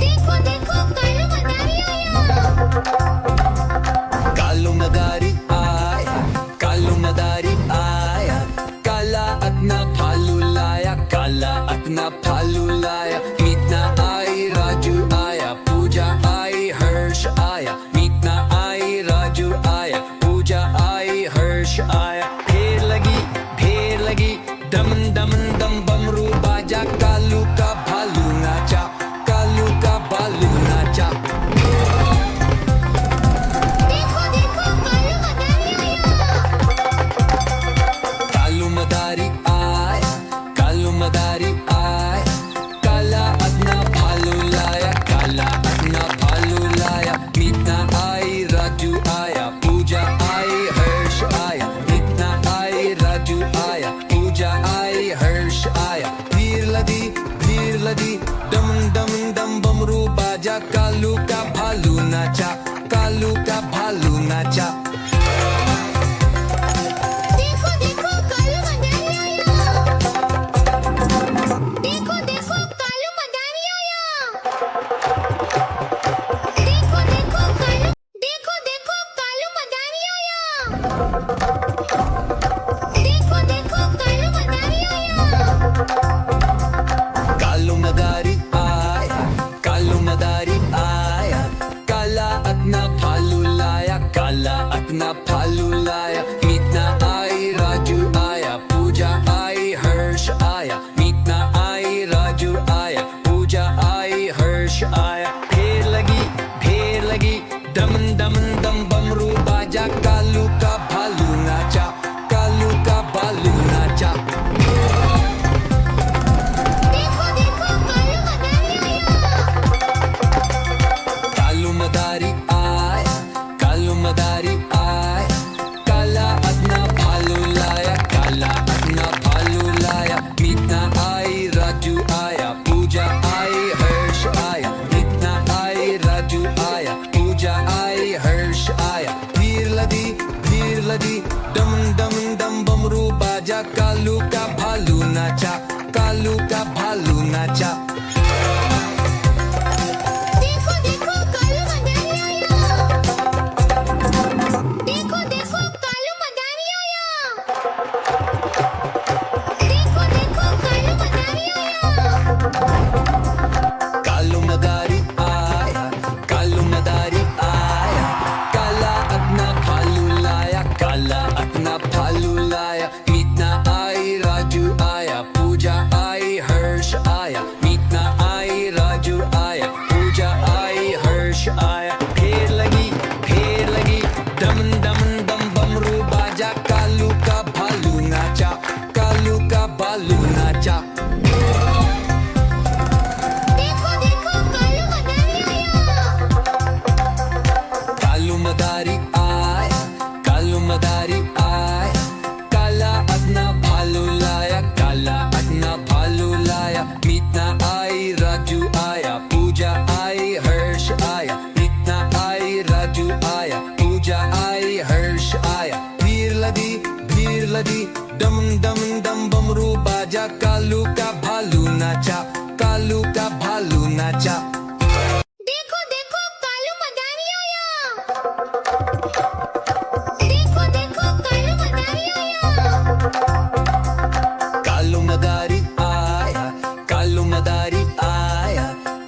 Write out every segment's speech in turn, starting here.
देखो देखो कालू मदारी आया। कालू मदारी आया, कालू मदारी आया, काला अपना भालू लाया, काला अपना भालू लाया। मीतना आई, राजू आया, पूजा आई, हर्ष आया। मीतना आई, राजू आया, पूजा आई, हर्ष आया। ढेर लगी, दम दम दम बमरू बाजा, कालू का भालू नाचा, कालू का भालू नाचा। देखो देखो कालू मदारी आया। कालू मदारी आया, कालू मदारी आया, काला अपना भालू लाया, काला अपना भालू लाया। मीतना आई, राजू आया, पूजा आई, हर्ष आया। मीतना आई, राजू आया, पूजा आई, हर्ष आया। भीड़ लदी, दम दम दम बमरू बाजा, कालू का भालू नाचा, कालू का भालू नाचा। देखो देखो कालू मदारी आया। देखो देखो कालू मदारी आया। देखो देखो कालू मदारी आया। देखो देखो कालू मदारी आया। कालू मदारी आया, कालू मदारी आया, काला अपना भालू लाया, काला अपना भालू लाया। मीतना आई, राजू आया, पूजा आई, हर्ष आया। मीतना आई, राजू आया, पूजा आई, हर्ष आया। ढेर लगी, दम दम दम बमरू बाजा, कालू का भालू नाचा, कालू का भालू नाचा। देखो देखो कालू मदारी आया। कालू मदारी आया, कालू मदारी आया, काला अपना भालू लाया, काला अपना भालू लाया। मीतना आई, राजू आया, पूजा आई, हर्ष आया। मीतना आई, राजू आया, पूजा आई, हर्ष आया। भीड़ लदी, दम दम दम बमरू बाजा, कालू का भालू नाचा, कालू का भालू नाचा। देखो देखो कालू मदारी आया। देखो देखो कालू मदारी आया। देखो देखो कालू मदारी आया। कालू मदारी आया, कालू मदारी आया, काला अपना भालू लाया, काला अपना भालू लाया। मीतना आई, राजू आया, पूजा आई, हर्ष आया। मीतना आई, राजू आया, पूजा आई, हर्ष आया। ढेर लगी, दम दम दम बमरू बाजा, कालू का भालू नाचा, कालू का भालू नाचा। देखो देखो कालू मदारी आया। कालू मदारी आया, कालू मदारी आया, काला अपना भालू लाया, काला अपना भालू लाया। मीतना आई, राजू आया, पूजा आई, हर्ष आया। मीतना आई, राजू आया, पूजा आई, हर्ष आया। भीड़ लदी, दम दम दम बमरू बाजा, कालू का भालू नाचा, कालू का भालू नाचा। देखो देखो कालू मदारी आया। देखो देखो कालू मदारी आया। कालू मदारी आया, कालू मदारी आया,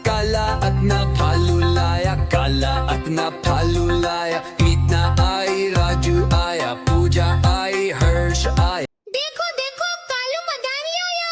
काला अपना भालू लाया, काला अपना भालू लाया। मीतना आई, राजू आया, पूजा आई, हर्ष आया। देखो देखो कालू मदारी आया।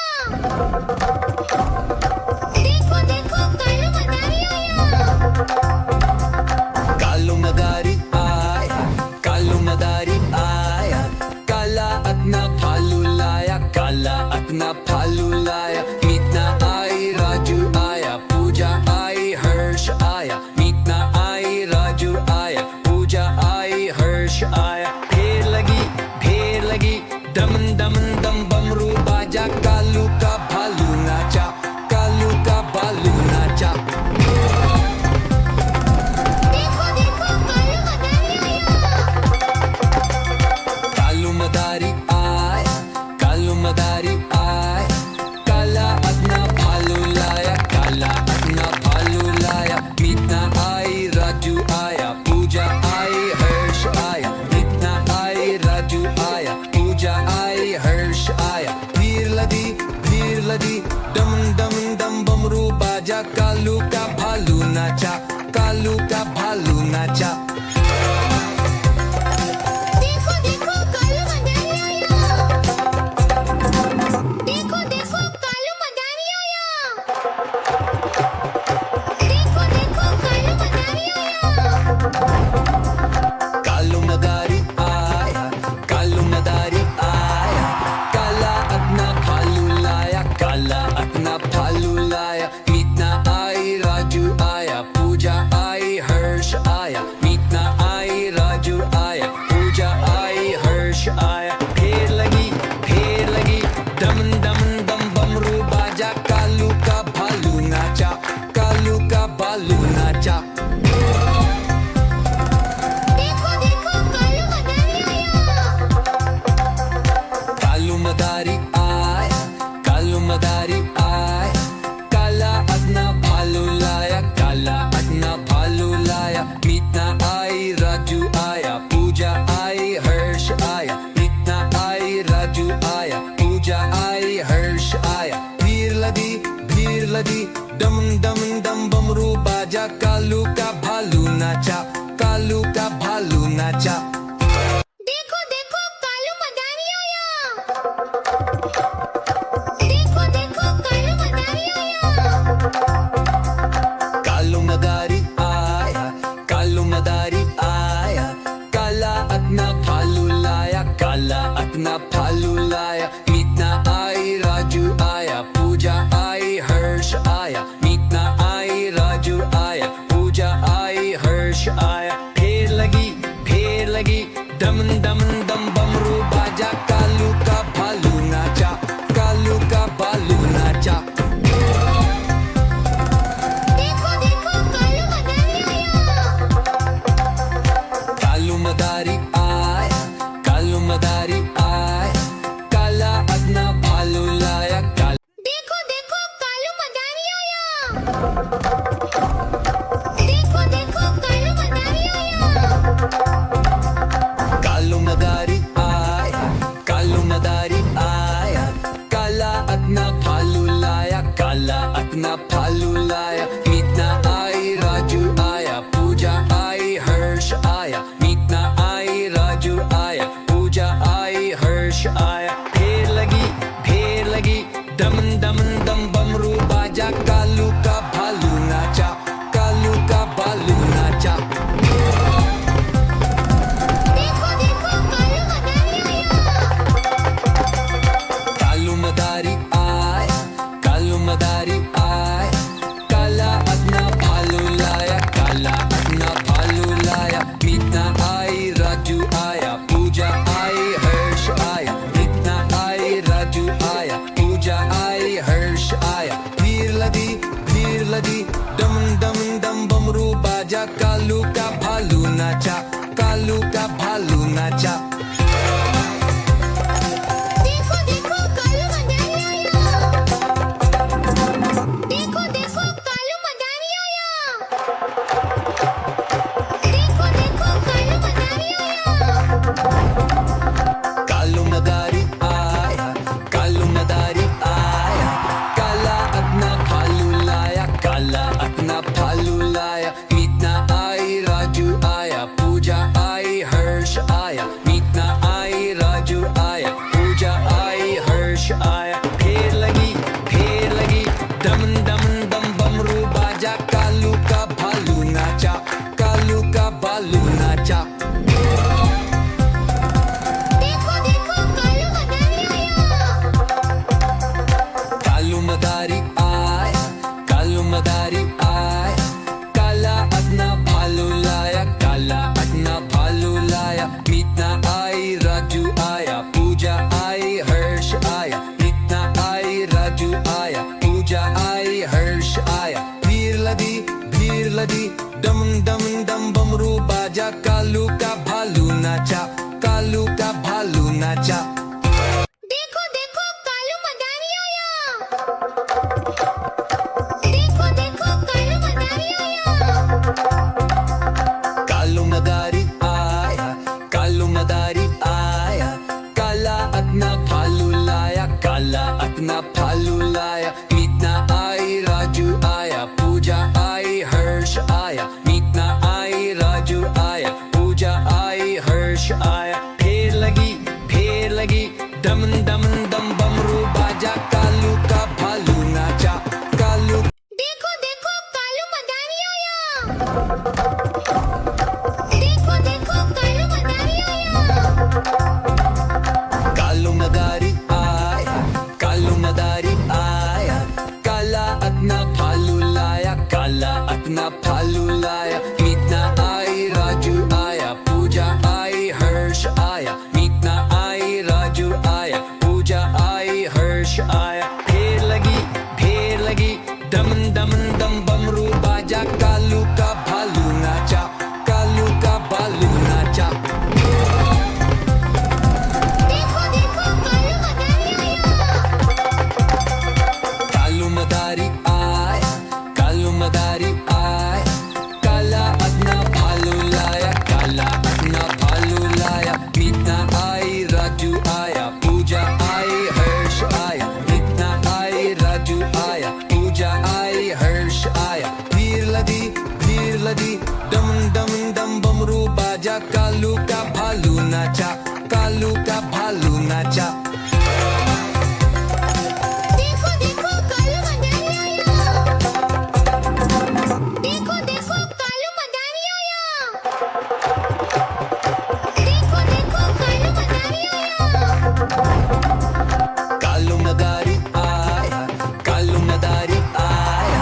कालू का भालू नाचा। देखो देखो कालू मदारी आया। देखो देखो कालू मदारी आया। देखो देखो कालू मदारी आया। कालू मदारी आया, कालू मदारी आया, काला अपना भालू लाया, काला अपना भालू लाया। मीतना आई, राजू आया, पूजा आई, हर्ष आया। मीतना आई, राजू आया, पूजा आई, हर्ष आया। फेर लगी, दम दम दम बमरू बाजा, कालू का भालू नाचा, कालू का भालू नाचा। देखो देखो कालू मदारी आया। कालू मदारी आया, कालू मदारी आया, काला अपना भालू लाया, काला अपना भालू लाया। मीतना आई, राजू आया, पूजा आई, हर्ष आया। मीतना आई, राजू आया, पूजा आई, हर्ष आया। भीड़ लगी, दम दम दम बमरू बाजा, कालू का भालू नाचा, कालू का भालू नाचा। देखो देखो कालू मदारी आया। देखो देखो कालू मदारी आया। कालू मदारी आया, कालू मदारी आया, काला अपना भालू लाया, काला अपना भालू लाया। मीतना आई, राजू आया, पूजा आई, हर्ष आया। मीतना आई, राजू आया, पूजा आई, हर्ष आया। फेर लगी, दम दम दम बमरू बाजा, कालू का भालू नाचा, कालू का भालू नाचा। देखो देखो कालू मदारी आया। कालू मदारी आया, कालू मदारी आया, काला अपना भालू लाया, काला। देखो देखो कालू मदारी आया। देखो देखो कालू मदारी आया। कालू मदारी आया, कालू मदारी आया, काला अपना भालू लाया, काला अपना भालू लाया। मीतना आई, राजू आया, पूजा आई, हर्ष आया। मीतना आई, राजू आया, पूजा आई, हर्ष आया। फेर लगी, दम दम दम बमरू बाजा, कालू का भालू नाचा, कालू का भालू नाचा। देखो देखो कालू मदारी आया। कालू मदारी आया, कालू मदारी आया, काला अपना भालू लाया, काला अपना भालू लाया। मीतना आई, राजू आया, पूजा आई, हर्ष आया। मीतना आई, राजू आया, पूजा आई, हर्ष आया। भीड़ लगी, दम दम दम बमरू बाजा, कालू का भालू नाचा, कालू का भालू नाचा। देखो देखो कालू मदारी आया। देखो देखो कालू मदारी आया। देखो देखो कालू मदारी आया। कालू मदारी आया, कालू मदारी आया, काला अपना भालू लाया, काला अपना भालू लाया। मीतना आई, राजू आया, पूजा आई, हर्ष आया। मीतना आई, राजू आया, पूजा आई, हर्ष आया। फेर लगी, दम दम दम बमरू बाजा, कालू का भालू नाचा, कालू का भालू नाचा। देखो देखो कालू मदारी आया। कालू मदारी आया, कालू मदारी आया, काला अपना भालू लाया, काला अपना भालू लाया। मीतना आई, राजू आया, पूजा आई, हर्ष आया। मीतना आई, राजू आया, पूजा आई, हर्ष आया। भीड़ लगी, दम दम दम बमरू बाजा, कालू का भालू नाचा, कालू का भालू नाचा। देखो देखो कालू मदारी आया। देखो देखो कालू मदारी आया। कालू मदारी आया, कालू मदारी आया, काला अपना भालू लाया, काला अपना भालू लाया। मीतना आई, राजू आया, पूजा आई, हर्ष आया। देखो देखो कालू मदारी आया। कालू मदारी आया, कालू मदारी आया, काला अपना भालू लाया, काला अपना भालू लाया। मीतना आई, राजू आया, पूजा आई, हर्ष आया। मीतना आई, राजू आया, पूजा आई, हर्ष आया। ढेर लगी, दम दम दम बमरू बाजा, कालू का भालू नाचा, कालू का भालू नाचा। देखो देखो कालू मदारी आया। कालू मदारी आया, कालू मदारी आया, काला अपना भालू लाया, काला अपना भालू लाया। मीतना आई, राजू आया, पूजा आई, हर्ष आया। मीतना आई, राजू आया, पूजा आई, हर्ष आया। भीड़ लदी, दम दम दम बमरू बाजा, कालू का भालू नाचा, कालू का भालू नाचा। देखो देखो कालू मदारी आया। देखो देखो कालू मदारी आया। देखो देखो कालू मदारी आया। कालू मदारी आया, कालू मदारी आया,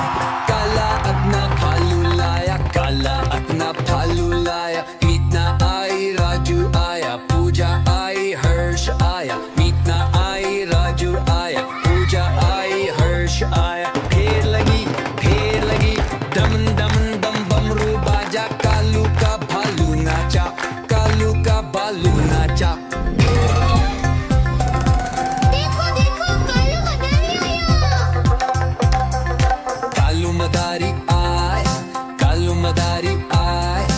काला अपना भालू लाया, काला अपना भालू लाया। मीतना आई, राजू आया, पूजा आई, हर्ष आया। मीतना आई, राजू आया, पूजा आई, हर्ष आया। ढेर लगी, दम दम दम बमरू बाजा, कालू का भालू नाचा, कालू का भालू नाचा। देखो देखो कालू मदारी आया। कालू मदारी आया, कालू मदारी आया,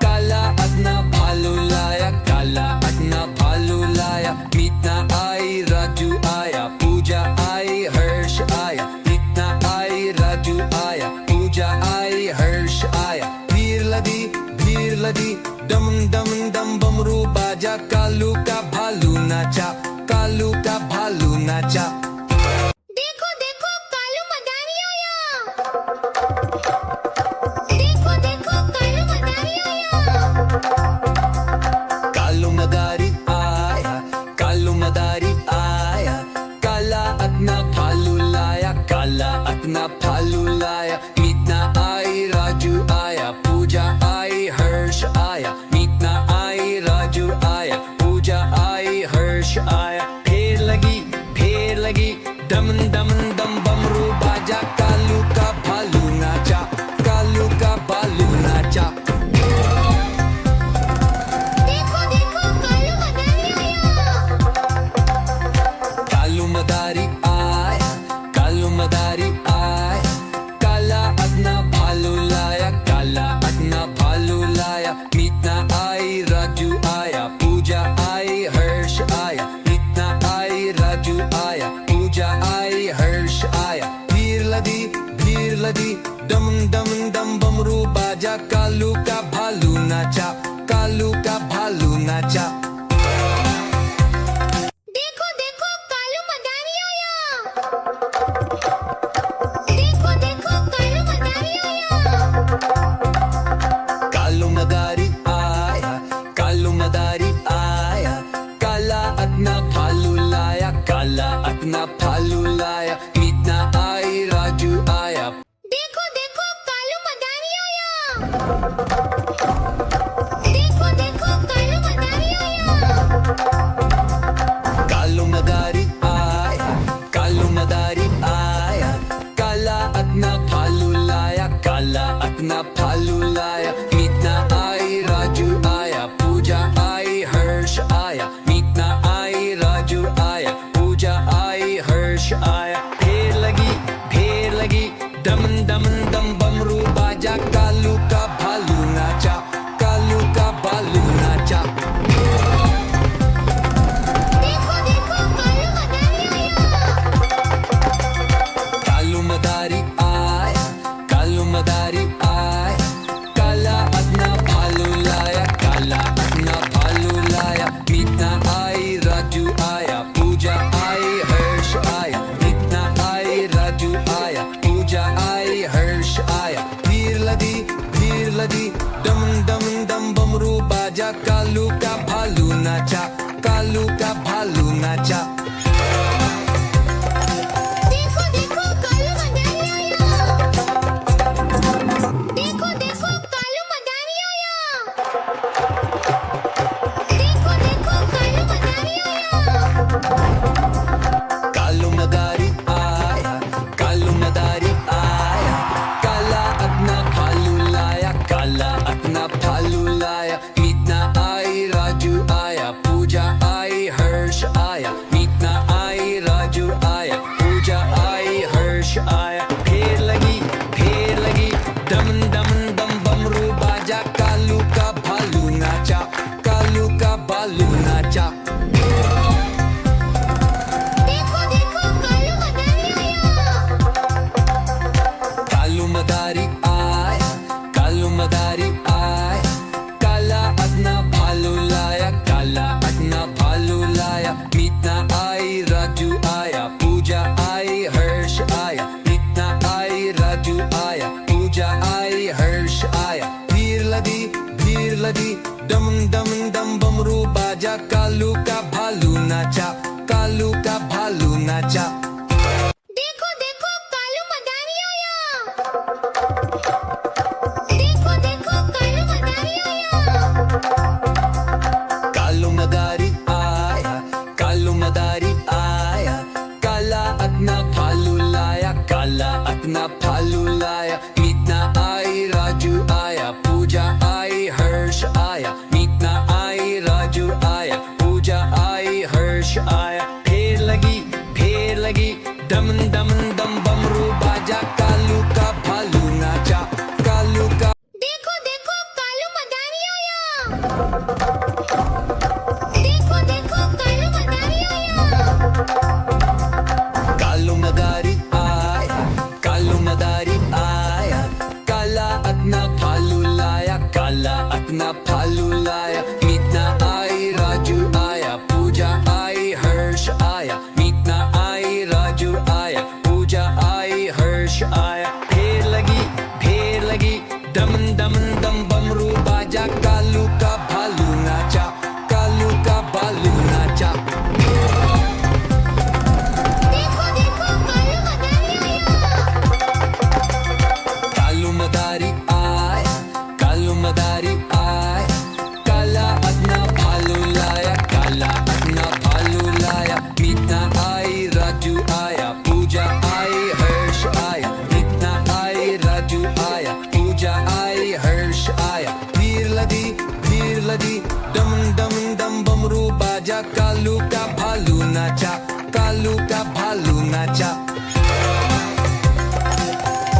काला अपना भालू लाया, काला अपना भालू लाया। मीतना आई, राजू आया, पूजा आई, हर्ष आया। मीतना आई, राजू आया, पूजा आई, हर्ष आया। भीड़ लदी, दम दम दम बमरू बाजा, कालू का भालू नाचा, कालू का भालू नाचा। देखो देखो कालू मदारी आया। देखो देखो कालू मदारी आया। कालू मदारी आया, कालू मदारी आया, काला अपना भालू लाया, काला अपना भालू लाया। मीतना आई, राजू आया, पूजा आई, हर्ष आया। मीतना आई, राजू आया, पूजा आई, हर्ष आया। ढेर लगी, दम दम दम बमरू बाजा, कालू का भालू नाचा, कालू का भालू नाचा। देखो देखो कालू मदारी आया। कालू मदारी आया, कालू मदारी आया, काला अपना भालू लाया, काला अपना भालू लाया। मीतना आई, राजू आया, पूजा आई, हर्ष आया। मीतना आई, राजू आया, पूजा आई, हर्ष आया। भीड़ लदी, दम दम दम बमरू बाजा, कालू का भालू नाचा, कालू का भालू नाचा। देखो देखो कालू मदारी आया। देखो देखो कालू मदारी आया। कालू मदारी आया, कालू मदारी आया, काला अपना भालू लाया, काला अपना भालू लाया। मीतना आई, राजू आया। देखो देखो कालू मदारी आया। देखो देखो कालू मदारी आया। कालू मदारी आया, कालू मदारी आया, काला अपना भालू लाया, काला अपना भालू लाया। मीतना आई, राजू आया, पूजा आई, हर्ष आया। मीतना आई, राजू आया, पूजा आई, हर्ष आया। ढेर लगी, दम दम दम बमरू बाजा, कालू का भालू नाचा, कालू का भालू नाचा। देखो देखो कालू मदारी आया। कालू मदारी आया, कालू मदारी आया, काला लदी डम डम डम बमरू बाजा कालू का भालू नाचा कालू का भालू नाचा देखो देखो कालू मदारी आया देखो देखो कालू मदारी आया देखो देखो कालू मदारी आया कालू मदारी आया कालू मदारी आया काला अपना भालू लाया काला अपना भालू लाया मीतना आई राजू आया पूजा आई हर्ष आया मीतना आई राजू आया पूजा आई हर्ष आया फेर लगी डम डम डम बमरू बाजा कालू का भालू नाचा कालू का भालू नाचा देखो देखो कालू मदारी आया कालू मदारी आया कालू मदारी आया काला अपना भालू लाया काला अपना भालू लाया मीतना आई राजू आया पूजा आई हर्ष आया मीतना आई राजू आया पूजा आई हर्ष आया भीड़ लदी डम डम डम बमरू बाजा कालू का भालू नाचा कालू का भालू नाचा देखो देखो कालू मदारी आया देखो देखो कालू मदारी आया कालू मदारी आया कालू मदारी आया काला अपना भालू लाया काला अपना भालू लाया मीतना आई राजू आया पूजा आई हर्ष आया मीतना आई राजू आया पूजा आई हर्ष आया फेर लगी डम डम डम बमरू बाजा कालू का भालू नाचा कालू का देखो देखो कालू मदारी आया देखो देखो कालू मदारी आया कालू मदारी आया कालू मदारी आया काला अपना भालू लाया काला अपना भालू लाया मीतना आई राजू आया पूजा आई हर्ष आया मीतना आई राजू आया पूजा आई हर्ष आया फेर लगी डम डम डम बमरू बाजा कालू का भालू नाचा कालू का भालू नाचा देखो देखो कालू मदारी आया कालू मदारी आया कालू मदारी आया काला अपना भालू लाया काला अपना भालू लाया मीतना आई राजू आया पूजा आई हर्ष आया मीतना आई राजू आया पूजा आई हर्ष आया भीड़ लदी डम डम डम बमरू बाजा कालू का भालू नाचा कालू का भालू नाचा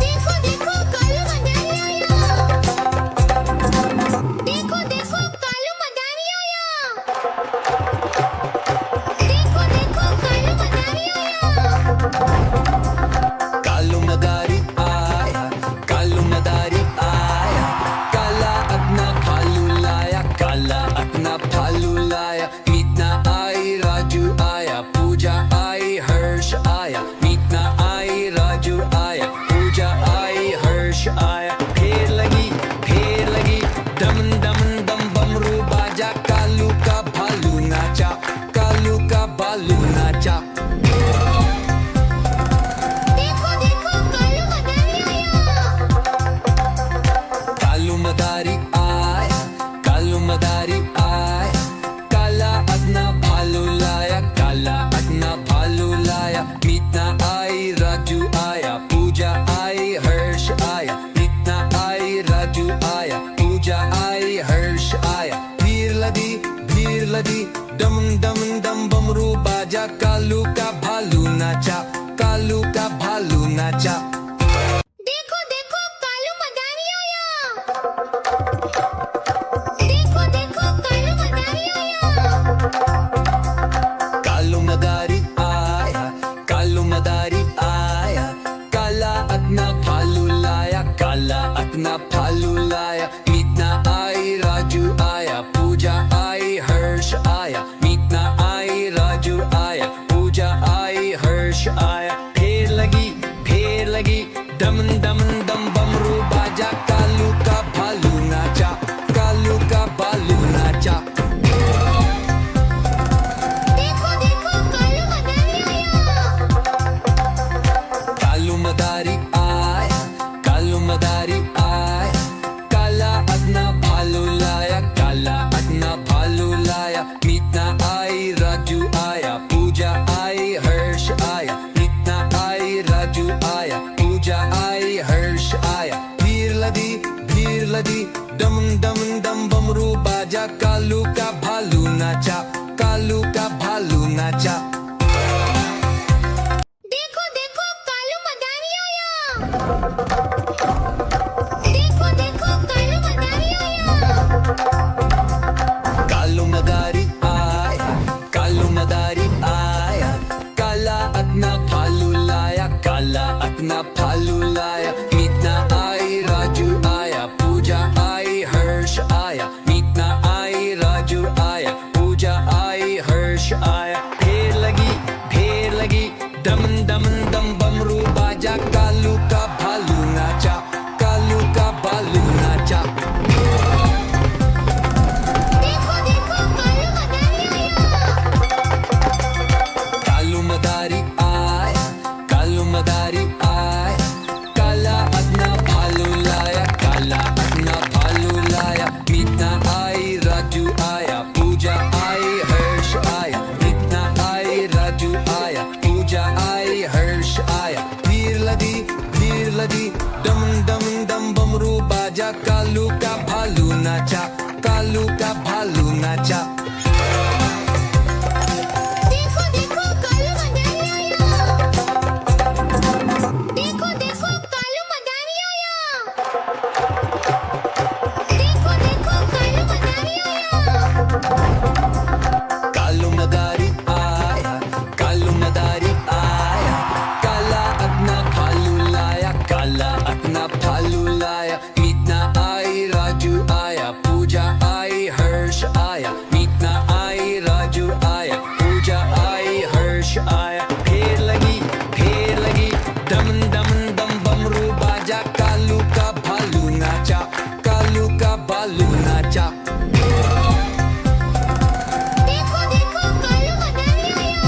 देखो देखो कालू मदारी आया देखो देखो कालू मदारी आया देखो देखो कालू मदारी आया कालू मदारी आया कालू मदारी आया काला अपना भालू लाया काला अपना भालू लाया मीतना आई राजू आया पूजा आई हर्ष आया मीतना आई राजू आया पूजा आई हर्ष आया फेर लगी डम डम डम बमरू बाजा कालू का भालू नाचा कालू का भालू नाचा देखो देखो कालू मदारी आया कालू मदारी आया कालू मदारी आया काला अपना भालू लाया काला अपना भालू लाया मीतना आई राजू आया पूजा आई हर्ष आया मीतना आई राजू आया पूजा आई हर्ष आया भीड़ लदी डम डम डम बमरू बाजा कालू का भालू नाचा कालू का भालू नाचा देखो देखो कालू मदारी आया देखो देखो कालू मदारी आया कालू मदारी आया कालू मदारी आया काला अपना भालू लाया काला अपना भालू लाया मीतना आई राजू आया पूजा आई हर्ष आया मीतना आई राजू आया पूजा आई हर्ष आया लदी डम डम डम बमरू बाजा कालू का भालू नाचा कालू का भालू नाचा देखो देखो कालू मदारी आया देखो देखो कालू मदारी आया कालू मदारी आया कालू मदारी आया काला अपना भालू लाया काला अपना भालू लाया मीतना आई राजू आया पूजा आई हर्ष आया मीतना आई राजू आया पूजा आई हर्ष आया ढेर लगी दम दम दम बमरू बाजा कालू का भालू नाचा कालू का भालू नाचा देखो देखो कालू मदारी आया कालू मदारी आया कालू मदारी आया काला अपना भालू लाया काला अपना भालू लाया मीतना आई राजू आया पूजा आई हर्ष आया मीतना आई राजू आया पूजा आई हर्ष आया भीड़ लदी डम डम डम बमरू बाजा कालू का भालू नाचा कालू का भालू नाचा देखो देखो कालू मदारी आया देखो देखो कालू मदारी आया देखो देखो कालू मदारी आया कालू मदारी आया कालू मदारी आया काला अपना भालू लाया काला अपना भालू लाया मीतना आई राजू आया पूजा आई हर्ष आया मीतना आई राजू आया पूजा आई हर्ष आया ढेर लगी दम दम दम बमरू बाजा कालू का भालू नाचा कालू का भालू नाचा देखो देखो कालू मदारी आया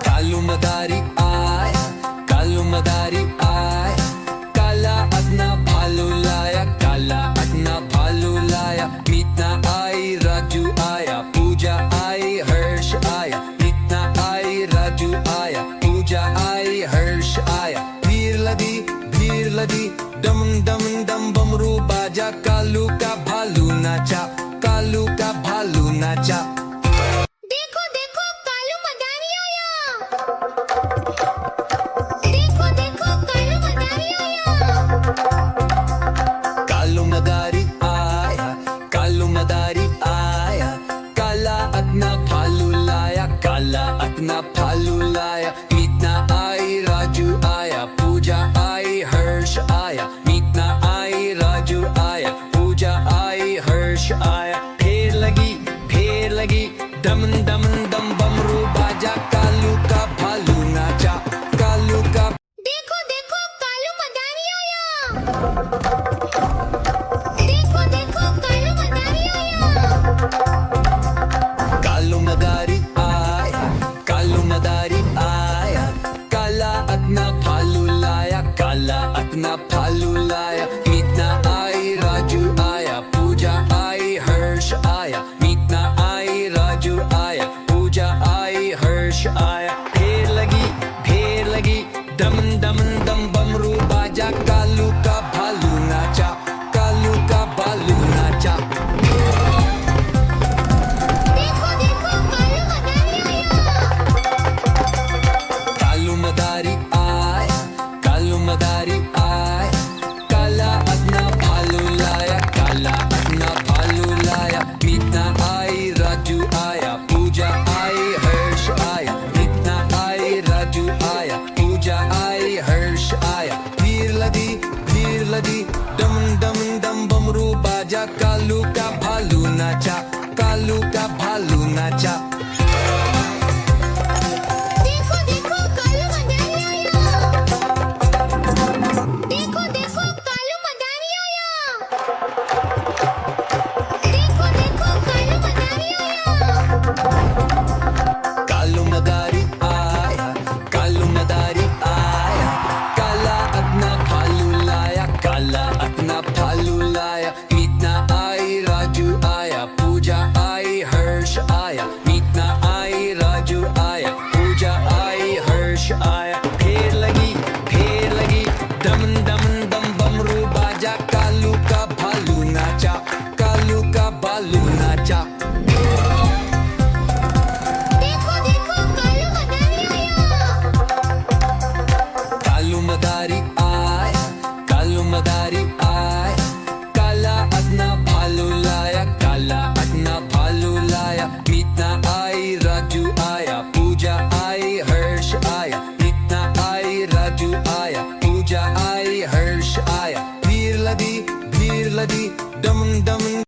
कालू मदारी आया कालू मदारी आया काला अपना भालू लाया काला अपना भालू लाया मीतना आई राजू आया पूजा आई हर्ष आया मीतना आई राजू आया पूजा आई हर्ष आया भीड़ लदी डम डम डम बमरू बाजा कालू का भालू नाचा कालू का भालू नाचा देखो देखो कालू मदारी आया देखो देखो कालू मदारी आया कालू मदारी आया कालू मदारी आया काला अपना भालू लाया काला अपना भालू लाया मीतना आई राजू आया पूजा आई हर्ष आया मीतना आई राजू आया पूजा लदी डम डम